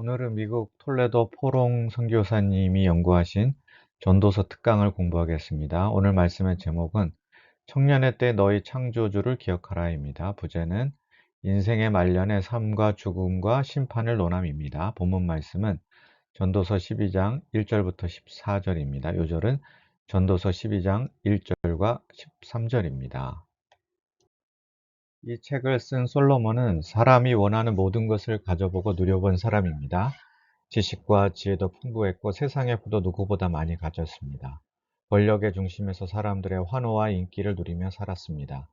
오늘은 미국 톨레도 포롱 선교사님이 연구하신 전도서 특강을 공부하겠습니다. 오늘 말씀의 제목은 청년의 때 너희 창조주를 기억하라입니다. 부제는 인생의 말년의 삶과 죽음과 심판을 논함입니다. 본문 말씀은 전도서 12장 1절부터 14절입니다. 요절은 전도서 12장 1절과 13절입니다. 이 책을 쓴 솔로몬은 사람이 원하는 모든 것을 가져보고 누려본 사람입니다. 지식과 지혜도 풍부했고 세상의 부도 누구보다 많이 가졌습니다. 권력의 중심에서 사람들의 환호와 인기를 누리며 살았습니다.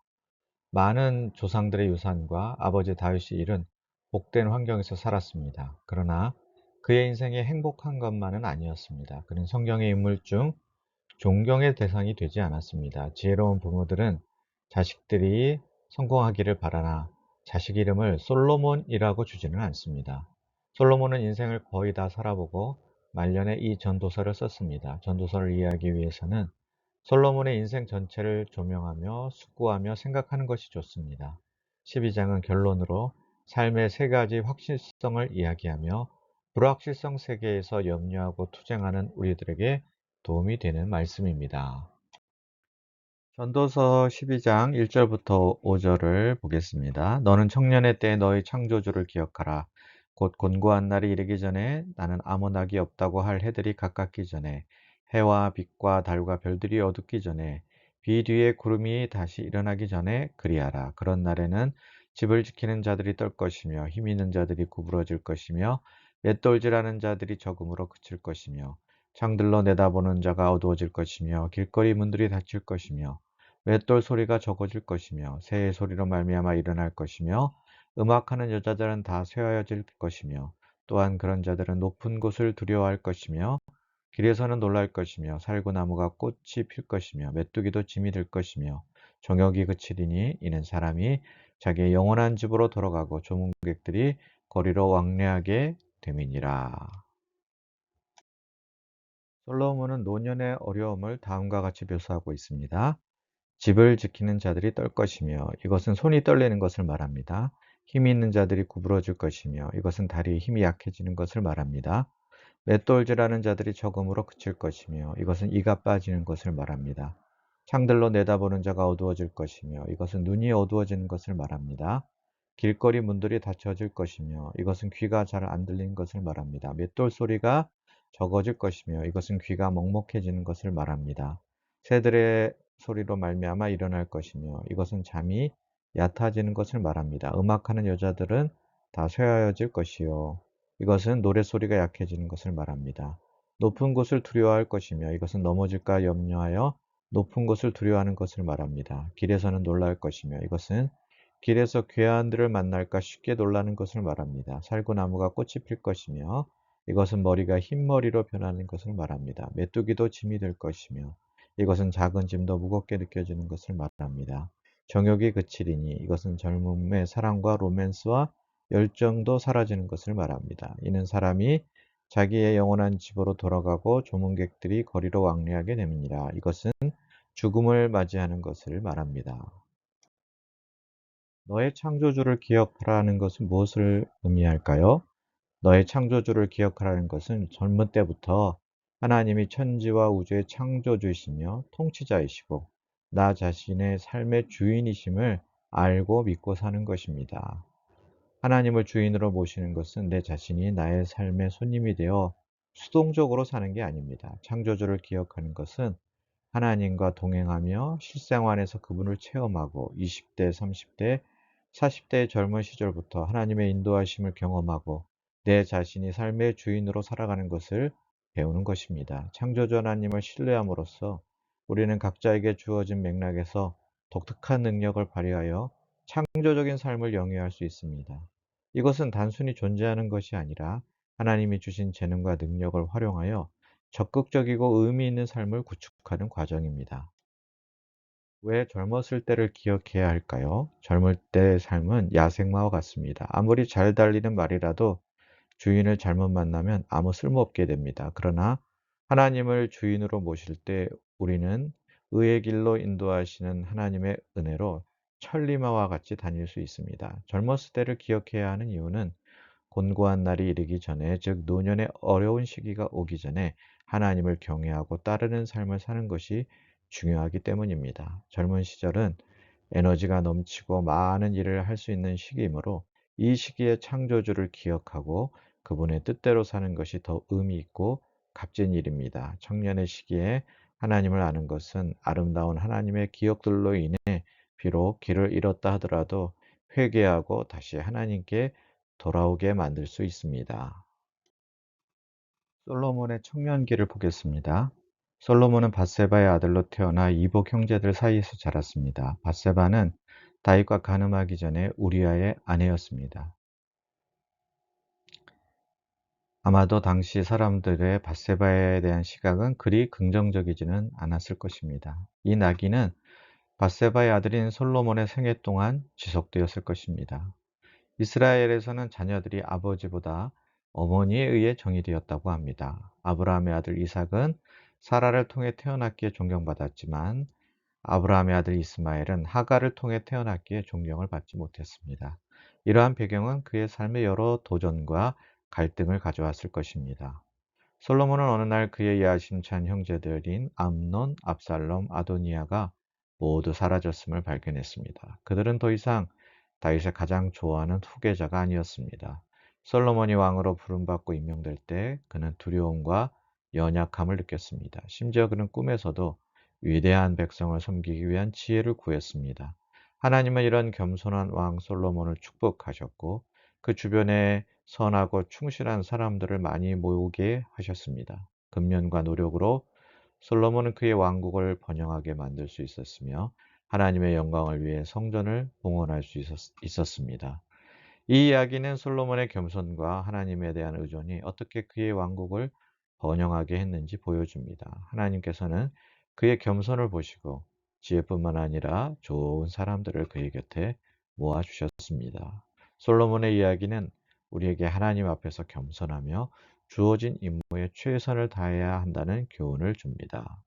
많은 조상들의 유산과 아버지 다윗이 잃은 복된 환경에서 살았습니다. 그러나 그의 인생이 행복한 것만은 아니었습니다. 그는 성경의 인물 중 존경의 대상이 되지 않았습니다. 지혜로운 부모들은 자식들이 성공하기를 바라나 자식 이름을 솔로몬이라고 주지는 않습니다. 솔로몬은 인생을 거의 다 살아보고 말년에 이 전도서를 썼습니다. 전도서를 이해하기 위해서는 솔로몬의 인생 전체를 조명하며 숙고하며 생각하는 것이 좋습니다. 12장은 결론으로 삶의 세 가지 확실성을 이야기하며 불확실성 세계에서 염려하고 투쟁하는 우리들에게 도움이 되는 말씀입니다. 전도서 12장 1절부터 5절을 보겠습니다. 너는 청년의 때 너희 창조주를 기억하라. 곧 곤고한 날이 이르기 전에 나는 아무 낙이 없다고 할 해들이 가깝기 전에 해와 빛과 달과 별들이 어둡기 전에 비 뒤에 구름이 다시 일어나기 전에 그리하라. 그런 날에는 집을 지키는 자들이 떨 것이며 힘 있는 자들이 구부러질 것이며 맷돌질하는 자들이 적음으로 그칠 것이며 창들로 내다보는 자가 어두워질 것이며 길거리 문들이 닫힐 것이며 맷돌 소리가 적어질 것이며 새의 소리로 말미암아 일어날 것이며 음악하는 여자들은 다 쇠하여질 것이며 또한 그런 자들은 높은 곳을 두려워할 것이며 길에서는 놀랄 것이며 살구나무가 꽃이 필 것이며 메뚜기도 짐이 될 것이며 정욕이 그치리니 이는 사람이 자기의 영원한 집으로 돌아가고 조문객들이 거리로 왕래하게 됨이니라. 솔로몬은 노년의 어려움을 다음과 같이 묘사하고 있습니다. 집을 지키는 자들이 떨 것이며 이것은 손이 떨리는 것을 말합니다. 힘이 있는 자들이 구부러질 것이며 이것은 다리의 힘이 약해지는 것을 말합니다. 맷돌질하는 자들이 적음으로 그칠 것이며 이것은 이가 빠지는 것을 말합니다. 창들로 내다보는 자가 어두워질 것이며 이것은 눈이 어두워지는 것을 말합니다. 길거리 문들이 닫혀질 것이며 이것은 귀가 잘 안 들리는 것을 말합니다. 맷돌 소리가 적어질 것이며 이것은 귀가 먹먹해지는 것을 말합니다. 새들의 소리로 말미암아 일어날 것이며 이것은 잠이 얕아지는 것을 말합니다. 음악하는 여자들은 다 쇠하여질 것이요 이것은 노랫소리가 약해지는 것을 말합니다. 높은 곳을 두려워할 것이며 이것은 넘어질까 염려하여 높은 곳을 두려워하는 것을 말합니다. 길에서는 놀랄 것이며 이것은 길에서 괴한들을 만날까 쉽게 놀라는 것을 말합니다. 살구나무가 꽃이 필 것이며 이것은 머리가 흰머리로 변하는 것을 말합니다. 메뚜기도 짐이 될 것이며 이것은 작은 짐도 무겁게 느껴지는 것을 말합니다. 정욕이 그치리니 이것은 젊음의 사랑과 로맨스와 열정도 사라지는 것을 말합니다. 이는 사람이 자기의 영원한 집으로 돌아가고 조문객들이 거리로 왕래하게 됨이니라. 이것은 죽음을 맞이하는 것을 말합니다. 너의 창조주를 기억하라는 것은 무엇을 의미할까요? 너의 창조주를 기억하라는 것은 젊은 때부터 하나님이 천지와 우주의 창조주이시며 통치자이시고 나 자신의 삶의 주인이심을 알고 믿고 사는 것입니다. 하나님을 주인으로 모시는 것은 내 자신이 나의 삶의 손님이 되어 수동적으로 사는 게 아닙니다. 창조주를 기억하는 것은 하나님과 동행하며 실생활에서 그분을 체험하고 20대, 30대, 40대의 젊은 시절부터 하나님의 인도하심을 경험하고 내 자신이 삶의 주인으로 살아가는 것을 배우는 것입니다. 창조주 하나님을 신뢰함으로써 우리는 각자에게 주어진 맥락에서 독특한 능력을 발휘하여 창조적인 삶을 영위할 수 있습니다. 이것은 단순히 존재하는 것이 아니라 하나님이 주신 재능과 능력을 활용하여 적극적이고 의미 있는 삶을 구축하는 과정입니다. 왜 젊었을 때를 기억해야 할까요? 젊을 때의 삶은 야생마와 같습니다. 아무리 잘 달리는 말이라도 주인을 잘못 만나면 아무 쓸모없게 됩니다. 그러나 하나님을 주인으로 모실 때 우리는 의의 길로 인도하시는 하나님의 은혜로 천리마와 같이 다닐 수 있습니다. 젊었을 때를 기억해야 하는 이유는 곤고한 날이 이르기 전에, 즉 노년의 어려운 시기가 오기 전에 하나님을 경외하고 따르는 삶을 사는 것이 중요하기 때문입니다. 젊은 시절은 에너지가 넘치고 많은 일을 할 수 있는 시기이므로 이 시기에 창조주를 기억하고 그분의 뜻대로 사는 것이 더 의미 있고 값진 일입니다. 청년의 시기에 하나님을 아는 것은 아름다운 하나님의 기억들로 인해 비록 길을 잃었다 하더라도 회개하고 다시 하나님께 돌아오게 만들 수 있습니다. 솔로몬의 청년기를 보겠습니다. 솔로몬은 밧세바의 아들로 태어나 이복 형제들 사이에서 자랐습니다. 밧세바는 다윗과 간음하기 전에 우리아의 아내였습니다. 아마도 당시 사람들의 밧세바에 대한 시각은 그리 긍정적이지는 않았을 것입니다. 이 나귀는 밧세바의 아들인 솔로몬의 생애 동안 지속되었을 것입니다. 이스라엘에서는 자녀들이 아버지보다 어머니에 의해 정의되었다고 합니다. 아브라함의 아들 이삭은 사라를 통해 태어났기에 존경받았지만 아브라함의 아들 이스마엘은 하갈을 통해 태어났기에 존경을 받지 못했습니다. 이러한 배경은 그의 삶에 여러 도전과 갈등을 가져왔을 것입니다. 솔로몬은 어느 날 그의 야심찬 형제들인 암논, 압살롬, 아도니아가 모두 사라졌음을 발견했습니다. 그들은 더 이상 다윗의 가장 좋아하는 후계자가 아니었습니다. 솔로몬이 왕으로 부름받고 임명될 때 그는 두려움과 연약함을 느꼈습니다. 심지어 그는 꿈에서도 위대한 백성을 섬기기 위한 지혜를 구했습니다. 하나님은 이런 겸손한 왕 솔로몬을 축복하셨고 그 주변에 선하고 충실한 사람들을 많이 모으게 하셨습니다. 근면과 노력으로 솔로몬은 그의 왕국을 번영하게 만들 수 있었으며 하나님의 영광을 위해 성전을 봉헌할 수 있었습니다. 이 이야기는 솔로몬의 겸손과 하나님에 대한 의존이 어떻게 그의 왕국을 번영하게 했는지 보여줍니다. 하나님께서는 그의 겸손을 보시고 지혜뿐만 아니라 좋은 사람들을 그의 곁에 모아주셨습니다. 솔로몬의 이야기는 우리에게 하나님 앞에서 겸손하며 주어진 임무에 최선을 다해야 한다는 교훈을 줍니다.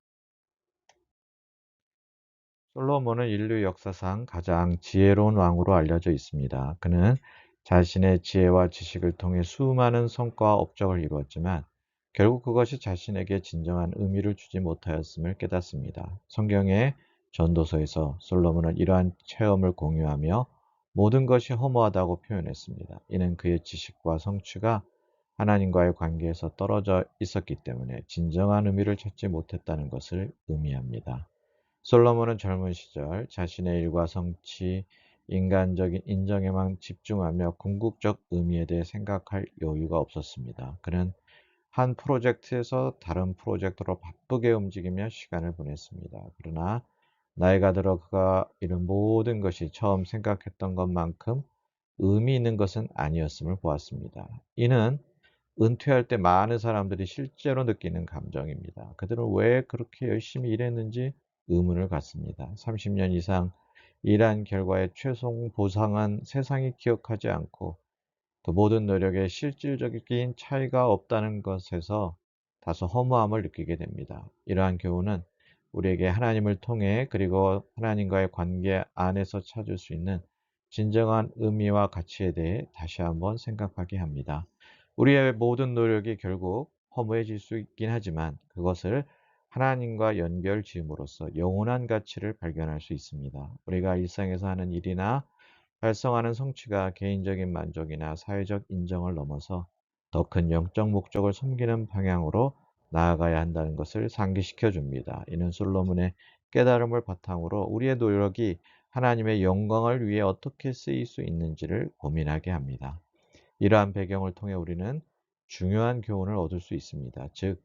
솔로몬은 인류 역사상 가장 지혜로운 왕으로 알려져 있습니다. 그는 자신의 지혜와 지식을 통해 수많은 성과와 업적을 이루었지만 결국 그것이 자신에게 진정한 의미를 주지 못하였음을 깨닫습니다. 성경의 전도서에서 솔로몬은 이러한 체험을 공유하며 모든 것이 허무하다고 표현했습니다. 이는 그의 지식과 성취가 하나님과의 관계에서 떨어져 있었기 때문에 진정한 의미를 찾지 못했다는 것을 의미합니다. 솔로몬은 젊은 시절 자신의 일과 성취, 인간적인 인정에만 집중하며 궁극적 의미에 대해 생각할 여유가 없었습니다. 그는 한 프로젝트에서 다른 프로젝트로 바쁘게 움직이며 시간을 보냈습니다. 그러나 나이가 들어 그가 이룬 모든 것이 처음 생각했던 것만큼 의미 있는 것은 아니었음을 보았습니다. 이는 은퇴할 때 많은 사람들이 실제로 느끼는 감정입니다. 그들은 왜 그렇게 열심히 일했는지 의문을 갖습니다. 30년 이상 일한 결과의 최종 보상은 세상이 기억하지 않고 또 모든 노력에 실질적인 차이가 없다는 것에서 다소 허무함을 느끼게 됩니다. 이러한 교훈은 우리에게 하나님을 통해 그리고 하나님과의 관계 안에서 찾을 수 있는 진정한 의미와 가치에 대해 다시 한번 생각하게 합니다. 우리의 모든 노력이 결국 허무해질 수 있긴 하지만 그것을 하나님과 연결 지음으로써 영원한 가치를 발견할 수 있습니다. 우리가 일상에서 하는 일이나 달성하는 성취가 개인적인 만족이나 사회적 인정을 넘어서 더 큰 영적 목적을 섬기는 방향으로 나아가야 한다는 것을 상기시켜 줍니다. 이는 솔로몬의 깨달음을 바탕으로 우리의 노력이 하나님의 영광을 위해 어떻게 쓰일 수 있는지를 고민하게 합니다. 이러한 배경을 통해 우리는 중요한 교훈을 얻을 수 있습니다. 즉,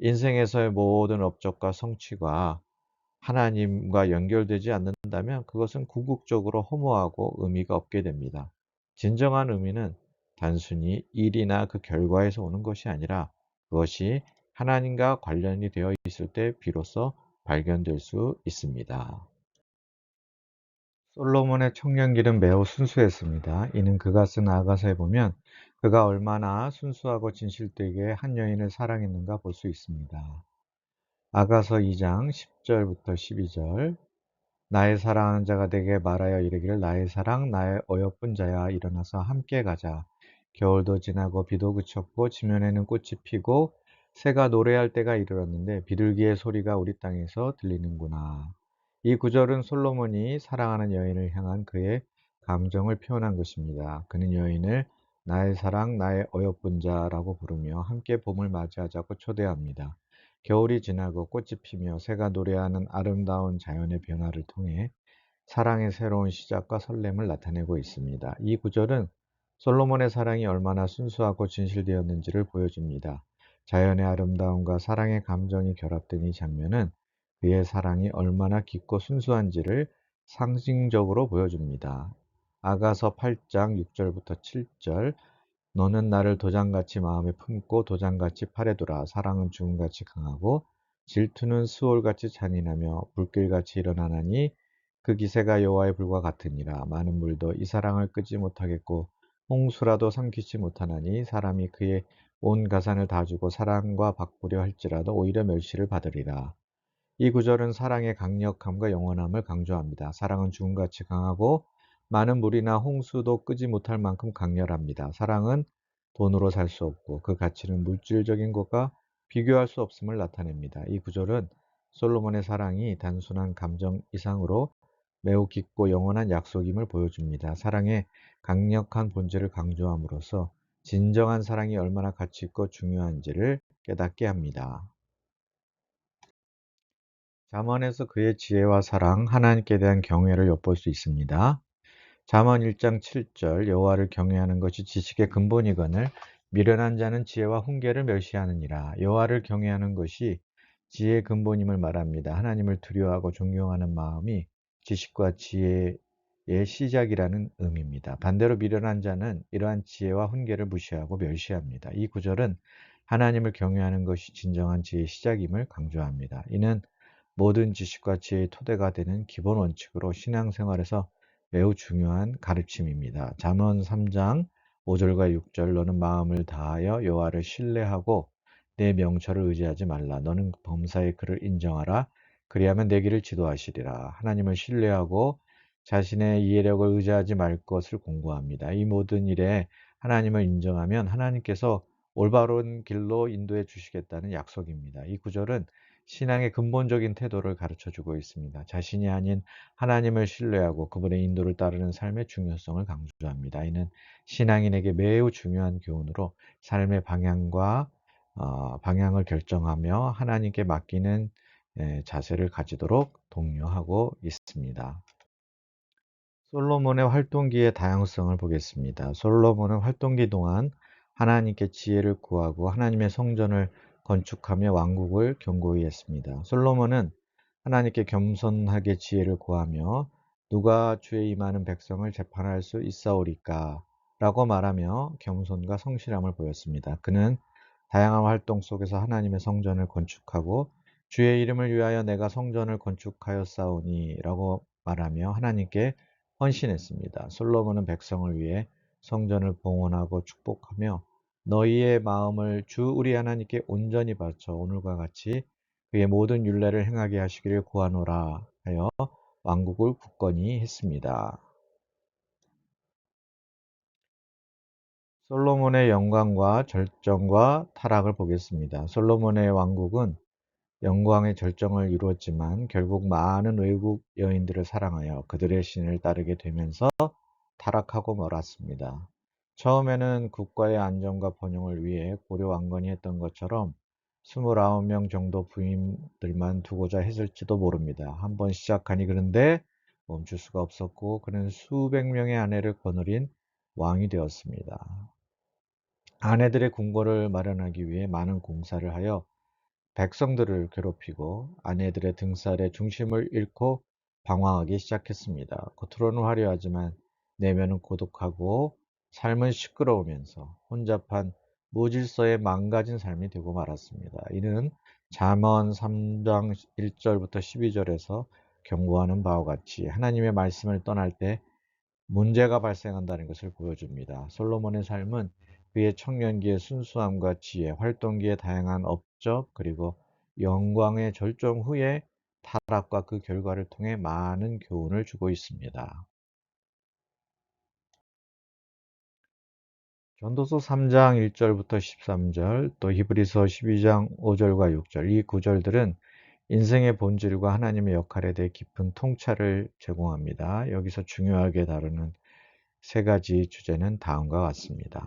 인생에서의 모든 업적과 성취가 하나님과 연결되지 않는다면 그것은 궁극적으로 허무하고 의미가 없게 됩니다. 진정한 의미는 단순히 일이나 그 결과에서 오는 것이 아니라 그것이 하나님과 관련이 되어 있을 때 비로소 발견될 수 있습니다. 솔로몬의 청년기는 매우 순수했습니다. 이는 그가 쓴 아가서에 보면 그가 얼마나 순수하고 진실되게 한 여인을 사랑했는가 볼 수 있습니다. 아가서 2장 10절부터 12절. 나의 사랑하는 자가 내게 말하여 이르기를 나의 사랑 나의 어여쁜 자야 일어나서 함께 가자. 겨울도 지나고 비도 그쳤고 지면에는 꽃이 피고 새가 노래할 때가 이르렀는데 비둘기의 소리가 우리 땅에서 들리는구나. 이 구절은 솔로몬이 사랑하는 여인을 향한 그의 감정을 표현한 것입니다. 그는 여인을 나의 사랑, 나의 어여쁜 자라고 부르며 함께 봄을 맞이하자고 초대합니다. 겨울이 지나고 꽃이 피며 새가 노래하는 아름다운 자연의 변화를 통해 사랑의 새로운 시작과 설렘을 나타내고 있습니다. 이 구절은 솔로몬의 사랑이 얼마나 순수하고 진실되었는지를 보여줍니다. 자연의 아름다움과 사랑의 감정이 결합된 이 장면은 그의 사랑이 얼마나 깊고 순수한지를 상징적으로 보여줍니다. 아가서 8장 6절부터 7절 너는 나를 도장같이 마음에 품고 도장같이 팔에 두라. 사랑은 죽음같이 강하고 질투는 수월같이 잔인하며 불길같이 일어나나니 그 기세가 여호와의 불과 같으니라. 많은 물도 이 사랑을 끄지 못하겠고 홍수라도 삼키지 못하나니 사람이 그의 온 가산을 다 주고 사랑과 바꾸려 할지라도 오히려 멸시를 받으리라. 이 구절은 사랑의 강력함과 영원함을 강조합니다. 사랑은 죽음같이 강하고 많은 물이나 홍수도 끄지 못할 만큼 강렬합니다. 사랑은 돈으로 살 수 없고 그 가치는 물질적인 것과 비교할 수 없음을 나타냅니다. 이 구절은 솔로몬의 사랑이 단순한 감정 이상으로 매우 깊고 영원한 약속임을 보여줍니다. 사랑의 강력한 본질을 강조함으로써 진정한 사랑이 얼마나 가치 있고 중요한지를 깨닫게 합니다. 잠언에서 그의 지혜와 사랑, 하나님께 대한 경외를 엿볼 수 있습니다. 잠언 1장 7절 여호와를 경외하는 것이 지식의 근본이거늘 미련한 자는 지혜와 훈계를 멸시하느니라. 여호와를 경외하는 것이 지혜의 근본임을 말합니다. 하나님을 두려워하고 존경하는 마음이 지식과 지혜의 시작이라는 의미입니다. 반대로 미련한 자는 이러한 지혜와 훈계를 무시하고 멸시합니다. 이 구절은 하나님을 경외하는 것이 진정한 지혜의 시작임을 강조합니다. 이는 모든 지식과 지혜의 토대가 되는 기본 원칙으로 신앙생활에서 매우 중요한 가르침입니다. 잠언 3장 5절과 6절 너는 마음을 다하여 여호와를 신뢰하고 내 명철을 의지하지 말라. 너는 범사의 그를 인정하라. 그리하면 내 길을 지도하시리라. 하나님을 신뢰하고 자신의 이해력을 의지하지 말 것을 공고합니다. 이 모든 일에 하나님을 인정하면 하나님께서 올바른 길로 인도해 주시겠다는 약속입니다. 이 구절은 신앙의 근본적인 태도를 가르쳐 주고 있습니다. 자신이 아닌 하나님을 신뢰하고 그분의 인도를 따르는 삶의 중요성을 강조합니다. 이는 신앙인에게 매우 중요한 교훈으로 삶의 방향을 결정하며 하나님께 맡기는 자세를 가지도록 독려하고 있습니다. 솔로몬의 활동기의 다양성을 보겠습니다. 솔로몬은 활동기 동안 하나님께 지혜를 구하고 하나님의 성전을 건축하며 왕국을 견고히 했습니다. 솔로몬은 하나님께 겸손하게 지혜를 구하며 누가 주의 임하는 백성을 재판할 수 있사오리까? 라고 말하며 겸손과 성실함을 보였습니다. 그는 다양한 활동 속에서 하나님의 성전을 건축하고 주의 이름을 위하여 내가 성전을 건축하였사오니 라고 말하며 하나님께 헌신했습니다. 솔로몬은 백성을 위해 성전을 봉헌하고 축복하며 너희의 마음을 주 우리 하나님께 온전히 바쳐 오늘과 같이 그의 모든 율례를 행하게 하시기를 구하노라 하여 왕국을 굳건히 했습니다. 솔로몬의 영광과 절정과 타락을 보겠습니다. 솔로몬의 왕국은 영광의 절정을 이루었지만 결국 많은 외국 여인들을 사랑하여 그들의 신을 따르게 되면서 타락하고 말았습니다. 처음에는 국가의 안정과 번영을 위해 고려 왕건이 했던 것처럼 29명 정도 부인들만 두고자 했을지도 모릅니다. 한번 시작하니 그런데 멈출 수가 없었고 그는 수백 명의 아내를 거느린 왕이 되었습니다. 아내들의 궁궐을 마련하기 위해 많은 공사를 하여 백성들을 괴롭히고 아내들의 등살의 중심을 잃고 방황하기 시작했습니다. 겉으로는 화려하지만 내면은 고독하고 삶은 시끄러우면서 혼잡한 무질서에 망가진 삶이 되고 말았습니다. 이는 잠언 3장 1절부터 12절에서 경고하는 바와 같이 하나님의 말씀을 떠날 때 문제가 발생한다는 것을 보여줍니다. 솔로몬의 삶은 그의 청년기의 순수함과 지혜, 활동기의 다양한 업적, 그리고 영광의 절정 후에 타락과 그 결과를 통해 많은 교훈을 주고 있습니다. 전도서 3장 1절부터 13절, 또 히브리서 12장 5절과 6절, 이 구절들은 인생의 본질과 하나님의 역할에 대해 깊은 통찰을 제공합니다. 여기서 중요하게 다루는 세 가지 주제는 다음과 같습니다.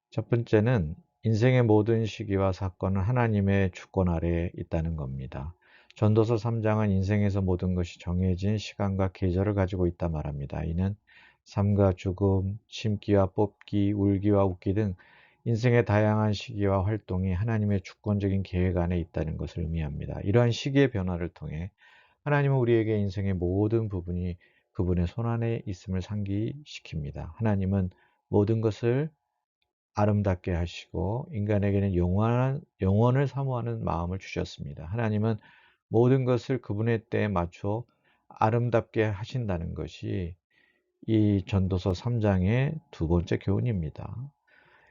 첫 번째는 인생의 모든 시기와 사건은 하나님의 주권 아래에 있다는 겁니다. 전도서 3장은 인생에서 모든 것이 정해진 시간과 계절을 가지고 있다 말합니다. 이는 삶과 죽음, 심기와 뽑기, 울기와 웃기 등 인생의 다양한 시기와 활동이 하나님의 주권적인 계획 안에 있다는 것을 의미합니다. 이러한 시기의 변화를 통해 하나님은 우리에게 인생의 모든 부분이 그분의 손안에 있음을 상기시킵니다. 하나님은 모든 것을 아름답게 하시고 인간에게는 영원을 사모하는 마음을 주셨습니다. 하나님은 모든 것을 그분의 때에 맞춰 아름답게 하신다는 것이 이 전도서 3장의 두 번째 교훈입니다.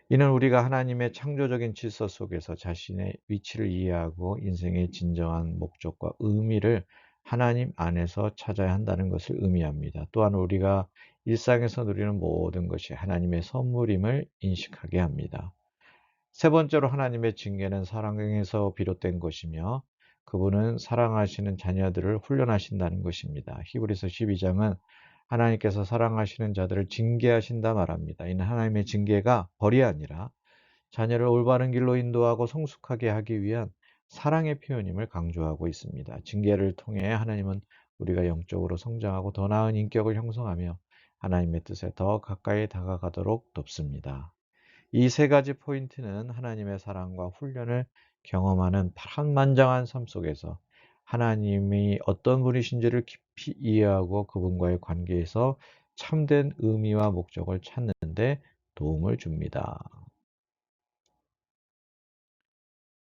이는 우리가 하나님의 창조적인 질서 속에서 자신의 위치를 이해하고 인생의 진정한 목적과 의미를 하나님 안에서 찾아야 한다는 것을 의미합니다. 또한 우리가 일상에서 누리는 모든 것이 하나님의 선물임을 인식하게 합니다. 세 번째로 하나님의 징계는 사랑에서 비롯된 것이며 그분은 사랑하시는 자녀들을 훈련하신다는 것입니다. 히브리서 12장은 하나님께서 사랑하시는 자들을 징계하신다 말합니다. 이는 하나님의 징계가 벌이 아니라 자녀를 올바른 길로 인도하고 성숙하게 하기 위한 사랑의 표현임을 강조하고 있습니다. 징계를 통해 하나님은 우리가 영적으로 성장하고 더 나은 인격을 형성하며 하나님의 뜻에 더 가까이 다가가도록 돕습니다. 이 세 가지 포인트는 하나님의 사랑과 훈련을 경험하는 파란만장한 삶 속에서 하나님이 어떤 분이신지를 깊이 이해하고 그분과의 관계에서 참된 의미와 목적을 찾는 데 도움을 줍니다.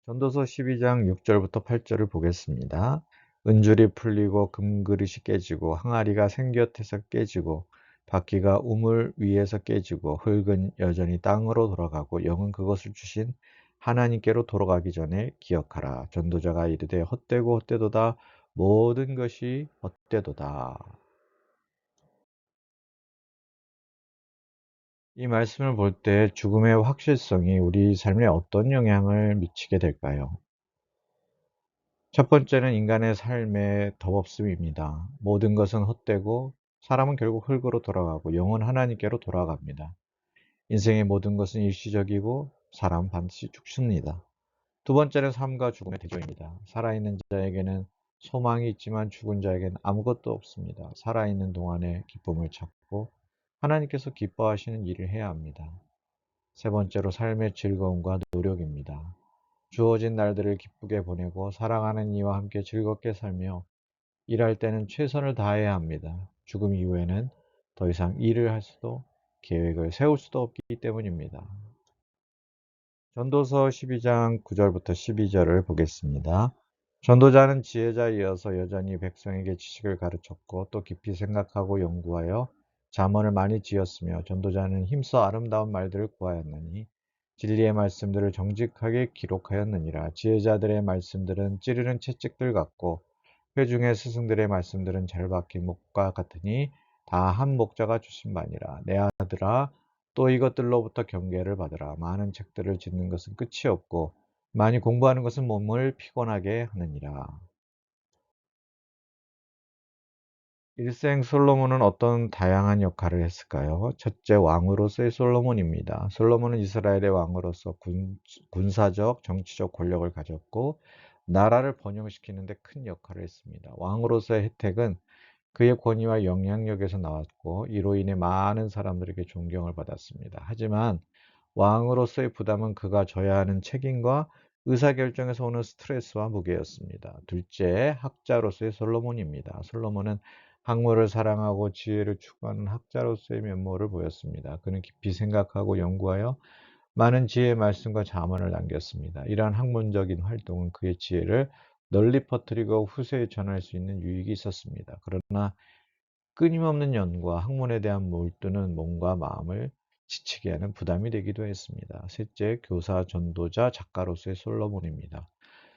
전도서 12장 6절부터 8절을 보겠습니다. 은줄이 풀리고 금그릇이 깨지고 항아리가 생곁에서 깨지고 바퀴가 우물 위에서 깨지고 흙은 여전히 땅으로 돌아가고 영은 그것을 주신 하나님께로 돌아가기 전에 기억하라. 전도자가 이르되 헛되고 헛되도다. 모든 것이 헛되도다. 이 말씀을 볼 때 죽음의 확실성이 우리 삶에 어떤 영향을 미치게 될까요? 첫 번째는 인간의 삶의 덕없음입니다. 모든 것은 헛되고 사람은 결국 흙으로 돌아가고 영은 하나님께로 돌아갑니다. 인생의 모든 것은 일시적이고 사람은 반드시 죽습니다. 두 번째는 삶과 죽음의 대조입니다. 살아있는 자에게는 소망이 있지만 죽은 자에게는 아무것도 없습니다. 살아있는 동안에 기쁨을 찾고 하나님께서 기뻐하시는 일을 해야 합니다. 세 번째로 삶의 즐거움과 노력입니다. 주어진 날들을 기쁘게 보내고 사랑하는 이와 함께 즐겁게 살며 일할 때는 최선을 다해야 합니다. 죽음 이후에는 더 이상 일을 할 수도 계획을 세울 수도 없기 때문입니다. 전도서 12장 9절부터 12절을 보겠습니다. 전도자는 지혜자이어서 여전히 백성에게 지식을 가르쳤고 또 깊이 생각하고 연구하여 잠언을 많이 지었으며 전도자는 힘써 아름다운 말들을 구하였느니 진리의 말씀들을 정직하게 기록하였느니라. 지혜자들의 말씀들은 찌르는 채찍들 같고 회중의 스승들의 말씀들은 잘 박힌 목과 같으니 다 한 목자가 주신 바니라. 내 아들아 또 이것들로부터 경계를 받으라. 많은 책들을 짓는 것은 끝이 없고 많이 공부하는 것은 몸을 피곤하게 하느니라. 일생 솔로몬은 어떤 다양한 역할을 했을까요? 첫째, 왕으로서의 솔로몬입니다. 솔로몬은 이스라엘의 왕으로서 군사적, 정치적 권력을 가졌고 나라를 번영시키는 데 큰 역할을 했습니다. 왕으로서의 혜택은 그의 권위와 영향력에서 나왔고 이로 인해 많은 사람들에게 존경을 받았습니다. 하지만 왕으로서의 부담은 그가 져야 하는 책임과 의사결정에서 오는 스트레스와 무게였습니다. 둘째, 학자로서의 솔로몬입니다. 솔로몬은 학문을 사랑하고 지혜를 추구하는 학자로서의 면모를 보였습니다. 그는 깊이 생각하고 연구하여 많은 지혜의 말씀과 자문을 남겼습니다. 이러한 학문적인 활동은 그의 지혜를 널리 퍼뜨리고 후세에 전할 수 있는 유익이 있었습니다. 그러나 끊임없는 연구와 학문에 대한 몰두는 몸과 마음을 지치게 하는 부담이 되기도 했습니다. 셋째, 교사, 전도자, 작가로서의 솔로몬입니다.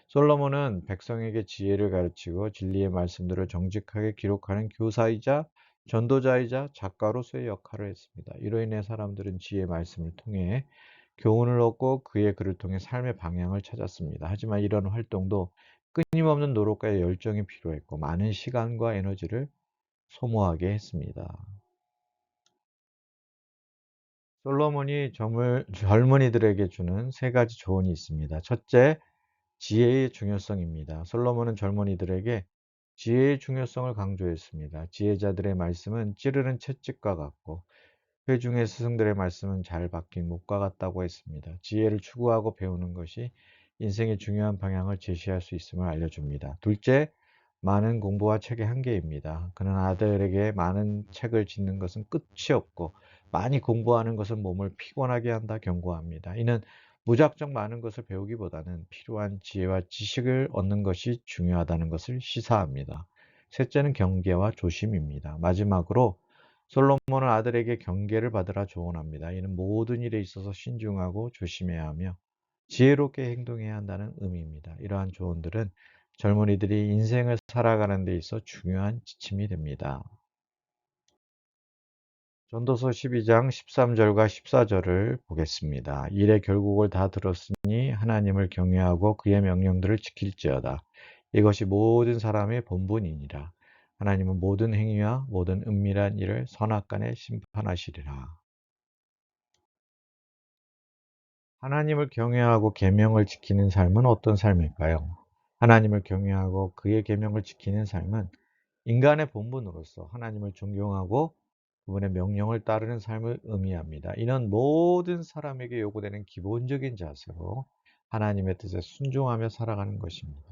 솔로몬은 백성에게 지혜를 가르치고 진리의 말씀들을 정직하게 기록하는 교사이자 전도자이자 작가로서의 역할을 했습니다. 이로 인해 사람들은 지혜의 말씀을 통해 교훈을 얻고 그의 글을 통해 삶의 방향을 찾았습니다. 하지만 이런 활동도 끊임없는 노력과 열정이 필요했고 많은 시간과 에너지를 소모하게 했습니다. 솔로몬이 젊은이들에게 주는 세 가지 조언이 있습니다. 첫째, 지혜의 중요성입니다. 솔로몬은 젊은이들에게 지혜의 중요성을 강조했습니다. 지혜자들의 말씀은 찌르는 채찍과 같고 회중의 스승들의 말씀은 잘 박힌 목과 같다고 했습니다. 지혜를 추구하고 배우는 것이 인생의 중요한 방향을 제시할 수 있음을 알려줍니다. 둘째, 많은 공부와 책의 한계입니다. 그는 아들에게 많은 책을 짓는 것은 끝이 없고 많이 공부하는 것은 몸을 피곤하게 한다 경고합니다. 이는 무작정 많은 것을 배우기보다는 필요한 지혜와 지식을 얻는 것이 중요하다는 것을 시사합니다. 셋째는 경계와 조심입니다. 마지막으로 솔로몬은 아들에게 경계를 받으라 조언합니다. 이는 모든 일에 있어서 신중하고 조심해야 하며 지혜롭게 행동해야 한다는 의미입니다. 이러한 조언들은 젊은이들이 인생을 살아가는 데 있어 중요한 지침이 됩니다. 전도서 12장 13절과 14절을 보겠습니다. 일의 결국을 다 들었으니 하나님을 경외하고 그의 명령들을 지킬지어다. 이것이 모든 사람의 본분이니라. 하나님은 모든 행위와 모든 은밀한 일을 선악간에 심판하시리라. 하나님을 경외하고 계명을 지키는 삶은 어떤 삶일까요? 하나님을 경외하고 그의 계명을 지키는 삶은 인간의 본분으로서 하나님을 존경하고 그분의 명령을 따르는 삶을 의미합니다. 이는 모든 사람에게 요구되는 기본적인 자세로 하나님의 뜻에 순종하며 살아가는 것입니다.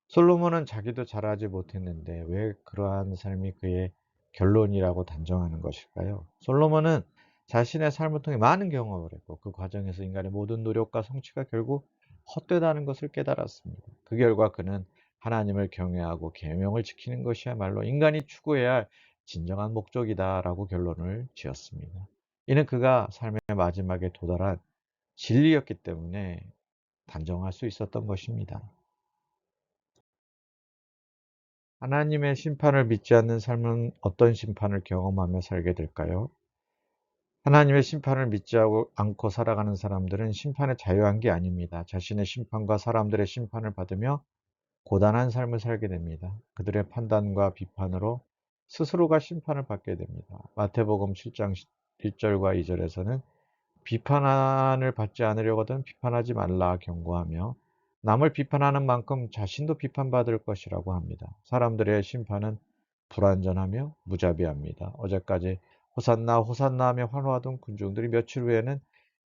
솔로몬은 자기도 잘하지 못했는데 왜 그러한 삶이 그의 결론이라고 단정하는 것일까요? 솔로몬은 자신의 삶을 통해 많은 경험을 했고 그 과정에서 인간의 모든 노력과 성취가 결국 헛되다는 것을 깨달았습니다. 그 결과 그는 하나님을 경외하고 계명을 지키는 것이야말로 인간이 추구해야 할 진정한 목적이다라고 결론을 지었습니다. 이는 그가 삶의 마지막에 도달한 진리였기 때문에 단정할 수 있었던 것입니다. 하나님의 심판을 믿지 않는 삶은 어떤 심판을 경험하며 살게 될까요? 하나님의 심판을 믿지 않고 살아가는 사람들은 심판에 자유한 게 아닙니다. 자신의 심판과 사람들의 심판을 받으며 고단한 삶을 살게 됩니다. 그들의 판단과 비판으로 스스로가 심판을 받게 됩니다. 마태복음 7장 1절과 2절에서는 비판을 받지 않으려거든 비판하지 말라 경고하며 남을 비판하는 만큼 자신도 비판받을 것이라고 합니다. 사람들의 심판은 불완전하며 무자비합니다. 어제까지 호산나 호산나 하며 환호하던 군중들이 며칠 후에는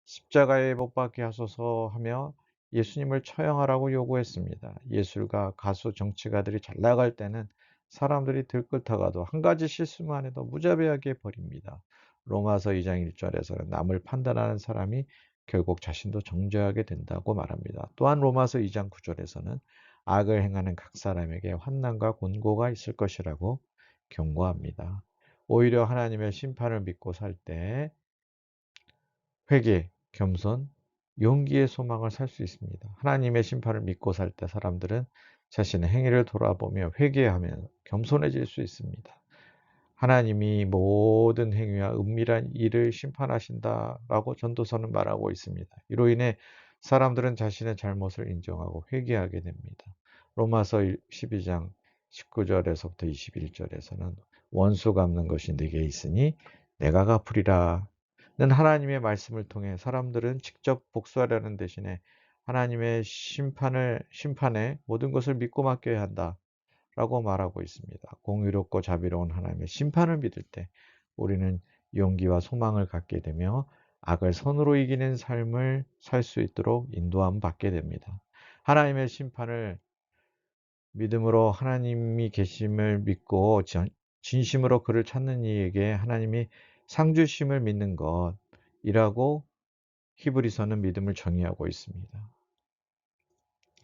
십자가에 못 박게 하소서 하며 예수님을 처형하라고 요구했습니다. 예술가, 가수, 정치가들이 잘 나갈 때는 사람들이 들끓다가도 한 가지 실수만 해도 무자비하게 버립니다. 로마서 2장 1절에서는 남을 판단하는 사람이 결국 자신도 정죄하게 된다고 말합니다. 또한 로마서 2장 9절에서는 악을 행하는 각 사람에게 환난과 곤고가 있을 것이라고 경고합니다. 오히려 하나님의 심판을 믿고 살 때 회개, 겸손, 용기의 소망을 살 수 있습니다. 하나님의 심판을 믿고 살 때 사람들은 자신의 행위를 돌아보며 회개하며 겸손해질 수 있습니다. 하나님이 모든 행위와 은밀한 일을 심판하신다라고 전도서는 말하고 있습니다. 이로 인해 사람들은 자신의 잘못을 인정하고 회개하게 됩니다. 로마서 12장 19절에서부터 21절에서는 원수 갚는 것이 내게 있으니 내가 갚으리라. 는 하나님의 말씀을 통해 사람들은 직접 복수하려는 대신에 하나님의 심판에 모든 것을 믿고 맡겨야 한다. 라고 말하고 있습니다. 공의롭고 자비로운 하나님의 심판을 믿을 때 우리는 용기와 소망을 갖게 되며 악을 선으로 이기는 삶을 살 수 있도록 인도함 받게 됩니다. 하나님의 심판을 믿음으로 하나님이 계심을 믿고 진심으로 그를 찾는 이에게 하나님이 상 주심을 믿는 것이라고 히브리서는 믿음을 정의하고 있습니다.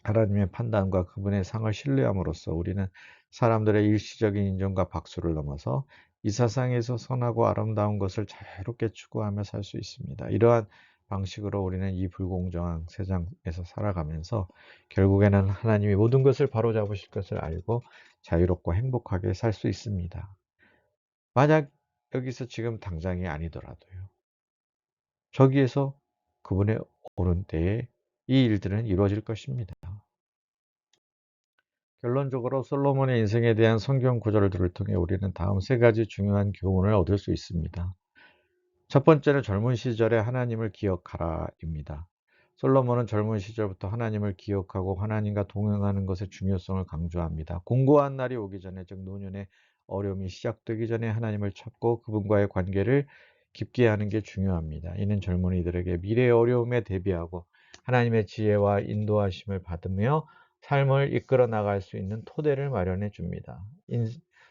하나님의 판단과 그분의 상을 신뢰함으로써 우리는 사람들의 일시적인 인정과 박수를 넘어서 이 세상에서 선하고 아름다운 것을 자유롭게 추구하며 살 수 있습니다. 이러한 방식으로 우리는 이 불공정한 세상에서 살아가면서 결국에는 하나님이 모든 것을 바로잡으실 것을 알고 자유롭고 행복하게 살 수 있습니다. 만약 여기서 지금 당장이 아니더라도요. 저기에서 그분의 오는 때에 이 일들은 이루어질 것입니다. 결론적으로 솔로몬의 인생에 대한 성경 구절들을 통해 우리는 다음 세 가지 중요한 교훈을 얻을 수 있습니다. 첫 번째는 젊은 시절에 하나님을 기억하라입니다. 솔로몬은 젊은 시절부터 하나님을 기억하고 하나님과 동행하는 것의 중요성을 강조합니다. 공고한 날이 오기 전에, 즉 노년의 어려움이 시작되기 전에 하나님을 찾고 그분과의 관계를 깊게 하는 게 중요합니다. 이는 젊은이들에게 미래의 어려움에 대비하고 하나님의 지혜와 인도하심을 받으며 삶을 이끌어 나갈 수 있는 토대를 마련해 줍니다.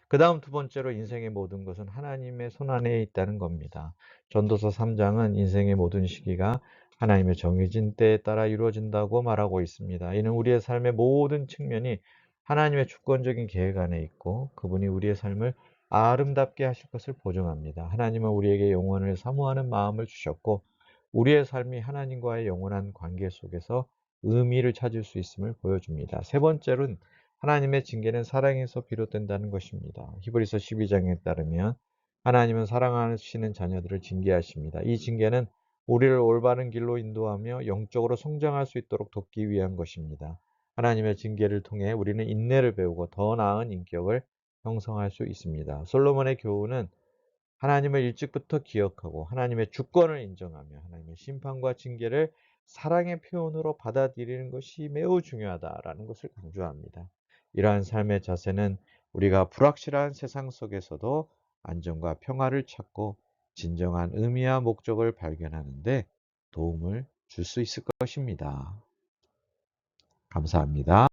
그 다음 두 번째로 인생의 모든 것은 하나님의 손안에 있다는 겁니다. 전도서 3장은 인생의 모든 시기가 하나님의 정해진 때에 따라 이루어진다고 말하고 있습니다. 이는 우리의 삶의 모든 측면이 하나님의 주권적인 계획 안에 있고 그분이 우리의 삶을 아름답게 하실 것을 보증합니다. 하나님은 우리에게 영원을 사모하는 마음을 주셨고 우리의 삶이 하나님과의 영원한 관계 속에서 의미를 찾을 수 있음을 보여줍니다. 세 번째로는 하나님의 징계는 사랑에서 비롯된다는 것입니다. 히브리서 12장에 따르면 하나님은 사랑하시는 자녀들을 징계하십니다. 이 징계는 우리를 올바른 길로 인도하며 영적으로 성장할 수 있도록 돕기 위한 것입니다. 하나님의 징계를 통해 우리는 인내를 배우고 더 나은 인격을 형성할 수 있습니다. 솔로몬의 교훈은 하나님을 일찍부터 기억하고 하나님의 주권을 인정하며 하나님의 심판과 징계를 사랑의 표현으로 받아들이는 것이 매우 중요하다라는 것을 강조합니다. 이러한 삶의 자세는 우리가 불확실한 세상 속에서도 안정과 평화를 찾고 진정한 의미와 목적을 발견하는 데 도움을 줄 수 있을 것입니다. 감사합니다.